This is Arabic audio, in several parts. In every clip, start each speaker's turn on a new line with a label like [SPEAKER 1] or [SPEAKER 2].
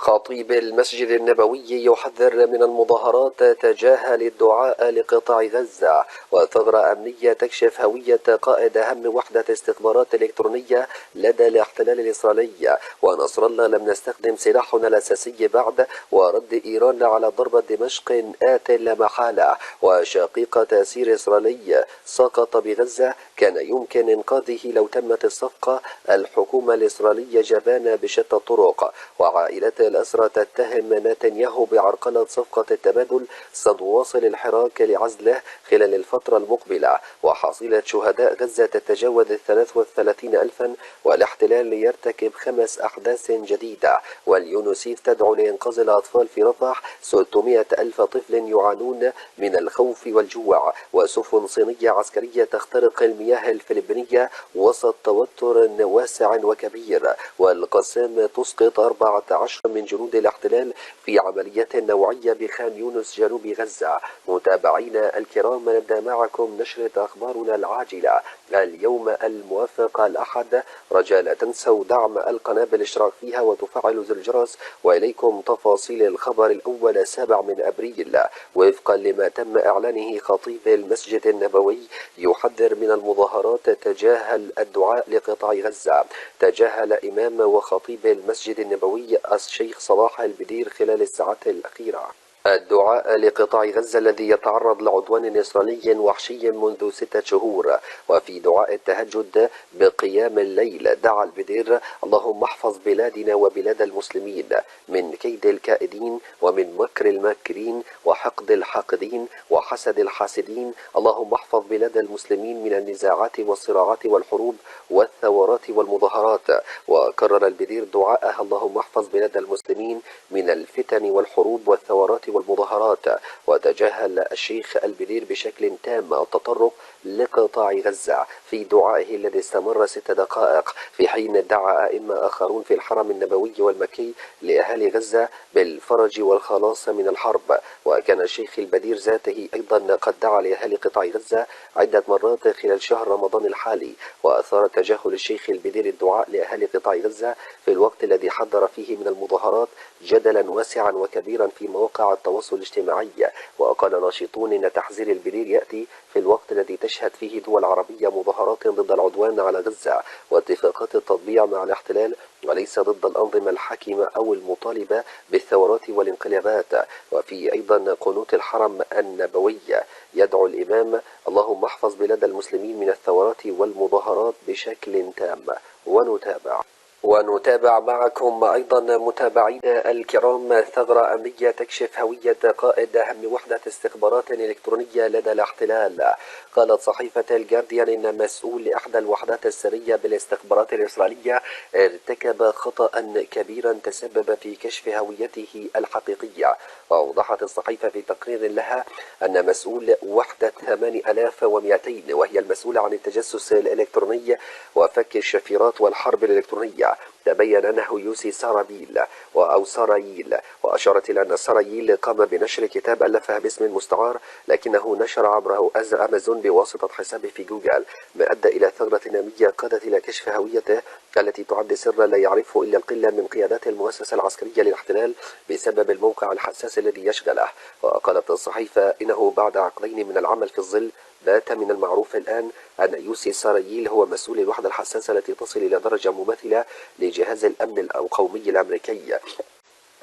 [SPEAKER 1] خطيب المسجد النبوي يحذر من المظاهرات تجاهل الدعاء لقطاع غزة، وثغرة أمنية تكشف هوية قائد أهم وحدة استخبارات إلكترونية لدى الاحتلال الإسرائيلي، ونصر الله لم نستخدم سلاحنا الأساسي بعد، ورد إيران على ضربة دمشق آت لا محالة، وشقيق تأثير إسرائيلي سقط بغزة كان يمكن إنقاذه لو تمت الصفقة. الحكومة الإسرائيلية جبانة بشتى الطرق، وعائلات الأسرى تتهم نتنياهو بعرقلة صفقة التبادل. ستواصل الحراك لعزله خلال الفترة المقبلة، وحصيلة شهداء غزة تتجاوز 33,000، والاحتلال يرتكب 5 أحداث جديدة. واليونسيف تدعو لإنقاذ الأطفال في رفح، 600,000 طفل يعانون من الخوف والجوع. وسفن صينية عسكرية تخترق المياه الفلبينية وسط توتر واسع وكبير. والقسام تسقط 14 من جنود الاحتلال في عمليات نوعية بخان يونس جنوب غزة. متابعينا الكرام، نبدأ معكم نشرة أخبارنا العاجلة اليوم الموافق الأحد. رجاء لا تنسوا دعم القناة بالاشتراك فيها وتفعلوا زر الجرس. وإليكم تفاصيل الخبر الأول 7 من أبريل. وفقا لما تم إعلانه، خطيب المسجد النبوي يحذر من المظاهرات تجاهل الدعاء لقطاع غزة. تجاهل إمام وخطيب المسجد النبوي الشيخ صلاح البدير خلال الساعات الأخيرة الدعاء لقطاع غزة الذي يتعرض لعدوان إسرائيلي وحشي منذ 6 شهور. وفي دعاء التهجد بقيام الليل دعا البدير: اللهم احفظ بلادنا وبلاد المسلمين من كيد الكائدين، ومن مكر الماكرين، وحقد الحاقدين، وحسد الحاسدين. اللهم احفظ بلاد المسلمين من النزاعات والصراعات والحروب والثورات والمظاهرات. وكرر البدير دعاءه: اللهم احفظ بلاد المسلمين من الفتن والحروب والثورات والمظاهرات. وتجاهل الشيخ البدير بشكل تام التطرق لقطاع غزة في دعائه الذي استمر 6 دقائق، في حين دعا أئمة آخرون في الحرم النبوي والمكي لأهالي غزة بالفرج والخلاص من الحرب. وكان الشيخ البدير ذاته أيضا قد دعا لأهالي قطاع غزة عدة مرات خلال شهر رمضان الحالي. وأثار تجاهل الشيخ البدير الدعاء لأهالي قطاع غزة في الوقت الذي حذر فيه من المظاهرات جدلا واسعا وكبيرا في مواقع التواصل الاجتماعي. وقال ناشطون إن تحذير البدير يأتي في الوقت الذي تشهد فيه دول عربية مظاهرات ضد العدوان على غزة واتفاقات التطبيع مع الاحتلال، وليس ضد الأنظمة الحاكمة أو المطالبة بالثورات والانقلابات. وفي أيضا قنوت الحرم النبوي يدعو الإمام: اللهم احفظ بلاد المسلمين من الثورات والمظاهرات بشكل تام. ونتابع معكم أيضا متابعينا الكرام ثغرة أمنية تكشف هوية قائد أهم وحدة استخبارات إلكترونية لدى الاحتلال. قالت صحيفة الجارديان إن مسؤول لإحدى الوحدات السرية بالاستخبارات الإسرائيلية ارتكب خطأ كبيرا تسبب في كشف هويته الحقيقية. وأوضحت الصحيفة في تقرير لها أن مسؤول وحدة 8200، وهي المسؤولة عن التجسس الإلكتروني وفك الشفيرات والحرب الإلكترونية، تبين أنه يوسي سارابيل أو سراييل. وأشارت إلى أن سراييل قام بنشر كتاب ألفه باسم مستعار، لكنه نشر عبره أمازون بواسطة حسابه في جوجل، ما أدى إلى ثغرة أمنية قادت إلى كشف هويته التي تعد سرا لا يعرفه إلا القلة من قيادات المؤسسة العسكرية للاحتلال بسبب الموقع الحساس الذي يشغله. وقالت الصحيفة إنه بعد عقدين من العمل في الظل، بات من المعروف الآن أن يوسي سراييل هو مسؤول الوحدة الحساسة التي تصل إلى درجة مماثلة لجهاز الأمن القومي الأمريكي.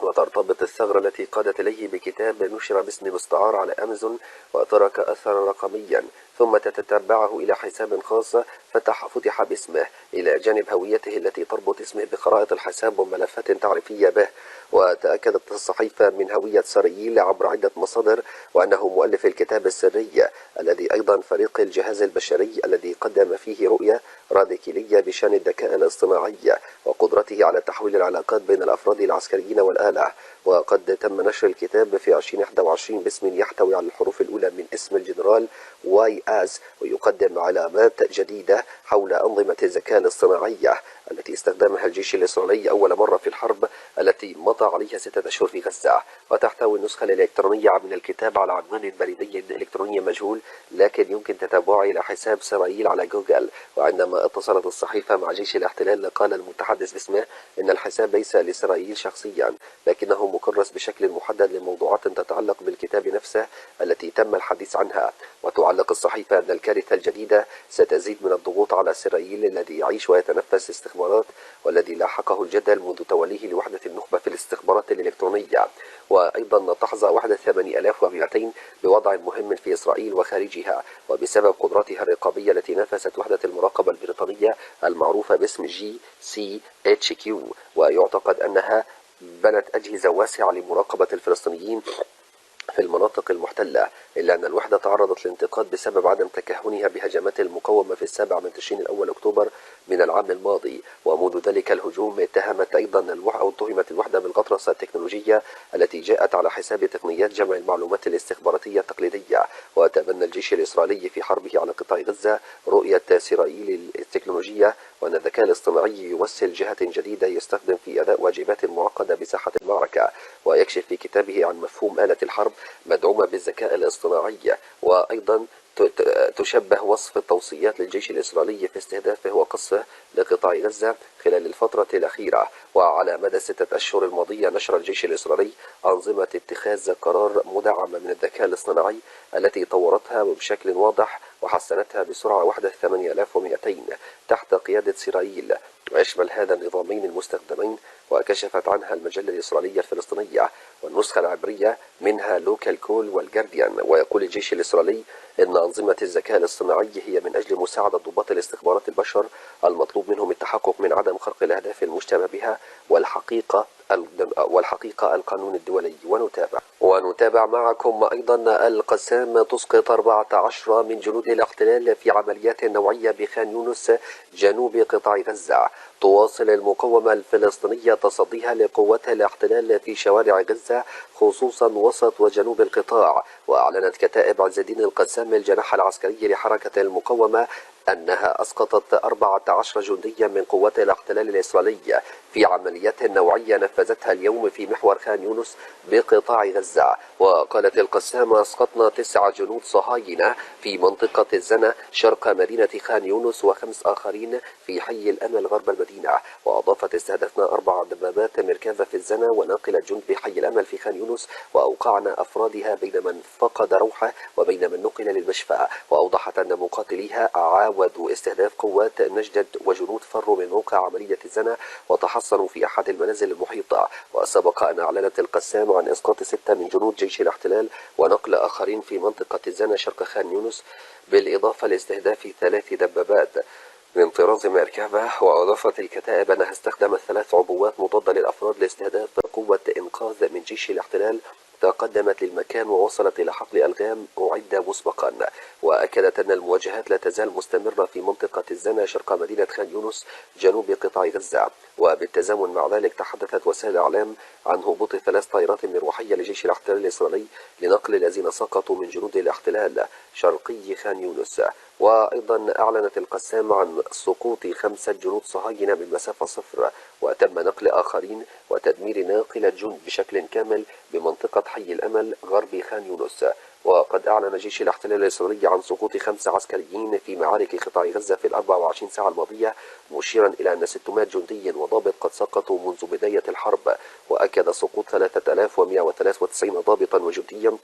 [SPEAKER 1] وترتبط الثغرة التي قادت إليه بكتاب نشر باسم مستعار على أمازون وترك أثرا رقميا، ثم تتبعه إلى حساب خاص فتح باسمه إلى جانب هويته التي تربط اسمه بخرائط الحساب وملفات تعريفية به. وتأكدت الصحيفة من هوية سراييل عبر عدة مصادر، وأنه مؤلف الكتاب السري الذي أيضا فريق الجهاز البشري الذي قدم فيه رؤية راديكالية بشأن الذكاء الاصطناعي وقدرته على تحويل العلاقات بين الأفراد العسكريين والآلة. وقد تم نشر الكتاب في 2021 باسم يحتوي على الحروف الأولى من اسم الجنرال الآز، ويقدم علامات جديدة حول أنظمة الذكاء الاصطناعي التي استخدمها الجيش الإسرائيلي أول مرة في الحرب التي مضى عليها 6 أشهر في غزة. وتحتوي النسخة الإلكترونية من الكتاب على عنوان بريدي إلكتروني مجهول، لكن يمكن تتبعه إلى حساب إسرائيل على جوجل. وعندما اتصلت الصحيفة مع جيش الاحتلال قال المتحدث باسمه إن الحساب ليس لإسرائيل شخصيا، لكنه مكرس بشكل محدد لموضوعات تتعلق بالكتاب نفسه التي تم الحديث عنها. وتعلق الصحيفة أن الكارثة الجديدة ستزيد من الضغوط على إسرائيل الذي يعيش ويتنفس استخبارات، والذي لاحقه الجدل منذ توليه لوحدة النخبة في الاستخبارات الإلكترونية. وأيضا تحظى وحدة 8200 بوضع مهم في إسرائيل وخارجها، وبسبب قدراتها الرقابية التي نافست وحدة المراقبة البريطانية المعروفة باسم GCHQ. ويعتقد أنها بنت أجهزة واسعة لمراقبة الفلسطينيين في المناطق المحتلة، إلا أن الوحدة تعرضت للانتقاد بسبب عدم تكهنها بهجمات المقاومة في 7 تشرين الأول أكتوبر من العام الماضي. ومنذ ذلك الهجوم اتهمت الوحدة بالغطرسة التكنولوجية التي جاءت على حساب تقنيات جمع المعلومات الاستخباراتية التقليدية. وتبنى الجيش الإسرائيلي في حربه على قطاع غزة رؤية إسرائيل التكنولوجية، وأن الذكاء الاصطناعي يمثل جهة جديدة يستخدم في أداء واجبات معقدة بساحة المعركة. ويكشف في كتابه عن مفهوم آلة الحرب مدعومة بالذكاء الاصطناعي. وأيضا تشبه وصف التوصيات للجيش الإسرائيلي في استهدافه وقصفه لقطاع غزة خلال الفترة الأخيرة. وعلى مدى 6 أشهر الماضية نشر الجيش الإسرائيلي أنظمة اتخاذ قرار مدعمة من الذكاء الاصطناعي التي طورتها بشكل واضح وحسنتها بسرعة وحدة 8200 تحت قيادة إسرائيل. ويشمل هذا النظامين المستخدمين وكشفت عنها المجلة الإسرائيلية الفلسطينية والنسخة العبرية منها لوكال كول والجارديان. ويقول الجيش الإسرائيلي إن أنظمة الذكاء الاصطناعي هي من أجل مساعدة ضباط الاستخبارات البشر المطلوب منهم التحقق من عدم خرق الأهداف المشتبه بها والحقيقة القانون الدولي. ونتابع معكم أيضا القسام تسقط 14 من جنود الاحتلال في عمليات نوعية بخان يونس جنوب قطاع غزة. تواصل المقاومة الفلسطينية تصديها لقوات الاحتلال في شوارع غزة خصوصا وسط وجنوب القطاع. وأعلنت كتائب عز الدين القسام الجناح العسكري لحركة المقاومة أنها أسقطت 14 جنديا من قوات الاحتلال الإسرائيلي في عمليات نوعية نفذتها اليوم في محور خان يونس بقطاع غزة. وقالت القسام أسقطنا 9 جنود صهاينة في منطقة الزنة شرق مدينة خان يونس و5 آخرين في حي الأمل غرب المدينة. وأضافت استهدفنا 4 دبابات مركبة في الزنة وناقلة جند بحي الأمل في خان يونس، وأوقعنا أفرادها بين من فقد روحه وبين من نقل للمشفى. وأوضحت أن مقاتليها عاودوا استهداف قوات نجدد وجنود فروا من موقع عملية الزنة وتحصنوا في أحد المنازل المحيطة. وسبق أن أعلنت القسام عن إسقاط 6 من جنود جيش الاحتلال ونقل آخرين في منطقة الزنة شرق خان يونس، بالإضافة لاستهداف 3 دبابات من طراز مركبة. وأضافت الكتائب أنها استخدمت 3 عبوات مضادة للأفراد لاستهداف قوة إنقاذ من جيش الاحتلال تقدمت للمكان ووصلت إلى حقل ألغام أعد مسبقا. وأكدت أن المواجهات لا تزال مستمرة في منطقة الزنة شرق مدينة خان يونس جنوب قطاع غزة. وبالتزامن مع ذلك تحدثت وسائل الإعلام عن هبوط 3 طائرات مروحية لجيش الاحتلال الإسرائيلي لنقل الذين سقطوا من جنود الاحتلال شرقي خان يونس. وأيضا أعلنت القسام عن سقوط 5 جنود صهاينة من مسافة 0، وتم نقل آخرين وتدمير ناقلة جند بشكل كامل بمنطقة حي الأمل غرب خان يونس. وقد أعلن جيش الاحتلال الإسرائيلي عن سقوط 5 عسكريين في معارك قطاع غزة في 24 ساعة الماضية، مشيرا إلى أن 600 جندي وضابط قد سقطوا منذ بداية الحرب. وأكد سقوط 3193 ضابطا وجنديا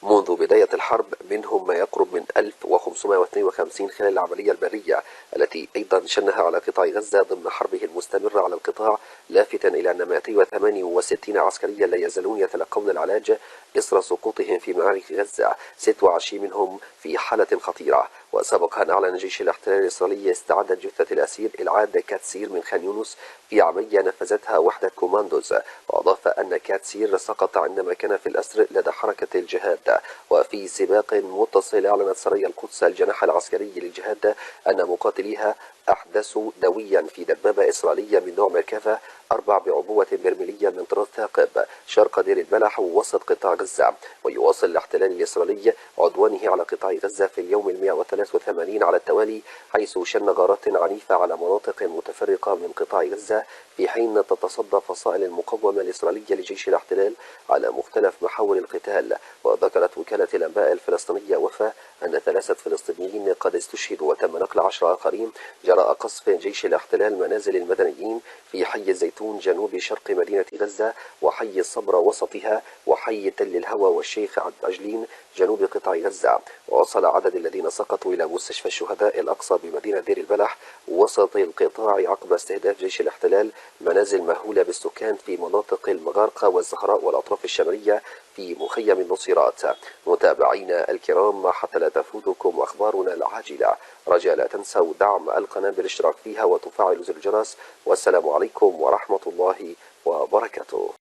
[SPEAKER 1] منذ بداية الحرب، منهم ما يقرب من 1552 خلال العملية البرية التي أيضا شنها على قطاع غزة ضمن حربه المستمرة على القطاع، لافتا إلى أن 268 عسكريا لا يزالون يتلقون العلاج إثر سقوطهم في معارك غزة، 26 منهم في حالة خطيرة. وسبق أن أعلن جيش الاحتلال الإسرائيلي استعادة جثة الأسير إلعاد كاتسير من خان يونس في عملية نفذتها وحدة كوماندوز. وأضاف أن كاتسير سقط عندما كان في الأسر لدى حركة الجهاد. وفي سباق متصل أعلنت سرايا القدس الجناح العسكري للجهاد أن مقاتليها أحدثوا دويا في دبابة إسرائيلية من نوع ميركافا 4 بعبوة برميلية من طراز ثاقب شرق دير البلح ووسط قطاع غزة. ويواصل الاحتلال الإسرائيلي عدوانه على قطاع غزة في اليوم 183 على التوالي، حيث شن غارات عنيفة على مناطق متفرقة من قطاع غزة، في حين تتصدى فصائل المقاومة الإسرائيلية لجيش الاحتلال على مختلف محاور القتال. وذكرت وكالة الأنباء الفلسطينية وفا أن 3 فلسطينيين قد استشهدوا وتم نقل 10 آخرين جراء قصف جيش الاحتلال منازل المدنيين في حي الزيتون جنوب شرق مدينة غزة، وحي الصبرا وسطها، وحي تل الهوى والشيخ عجلين جنوب قطاع غزة. ووصل عدد الذين سقطوا إلى مستشفى الشهداء الأقصى بمدينة دير البلح وسط القطاع عقب استهداف جيش الاحتلال منازل مهولة بالسكان في مناطق المغارقة والزهراء والأطراف الشمالية في مخيم النصيرات. متابعينا الكرام، حتى لا تفوتكم أخبارنا العاجلة، رجاء لا تنسوا دعم القناة بالاشتراك فيها وتفعلوا زر الجرس. والسلام عليكم ورحمة الله وبركاته.